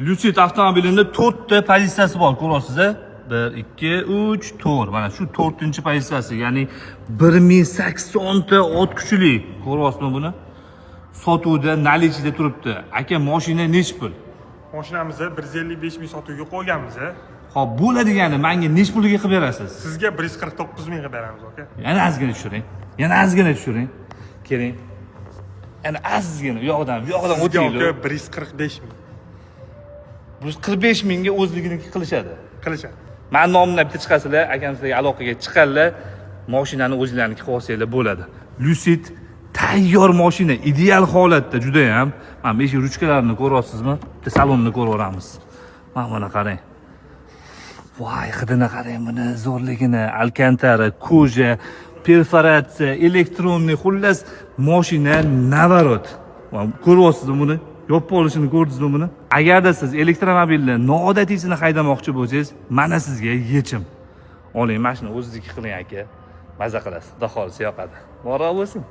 Lucid avtomobilida 4 ta pozitsiyasi bor, ko'ryapsiz-a? 1, 2, 3, 4. Mana shu 4-pozitsiyasi, ya'ni 1080 ta ot kuchli. Ko'ryapsizmi buni? Sotuvda, nalichida turibdi. Aka, mashina nech pul? Mashinamizni 155 ming sotuvga qo'yganmiz. Xo'p, bo'ladigani menga nech pulga qilib berasiz? Sizga 149 ming qilib beramiz, aka. Yana ozgina tushiring. Yana ozgina tushiring. Keling. Yana ozgina bu yoqdan o'tinglar. Aka 145 ming. 145 mingga o'zliginiki qilishadi. Qilishadi. Men nomimdan bitta chiqasizlar, akam sizlarga aloqaga chiqarlar, mashinani o'zinglarniki qilib olsanglar bo'ladi. Lucid tayyor mashina, ideal holatda juda ham. Mana bu eshik ruchkalarini ko'ryapsizmi? Bitta salonni ko'raveramiz. Mana qarang. Voy, hidini qarang buni, zo'rligini, alkantara, koja, perforatsiya, elektronli, xullas mashina navarot. Ko'ryapsizmi buni? Yopib olishini ko'rdingizmi buni? Agarda siz elektromobilni noodatiysini haydamoqchi bo'lsangiz, mana sizga yechim. Oling, mashina o'zingizniki qiling aka. Maza qilasiz. Xudo xolisa yoqadi. Bora bo'lsin.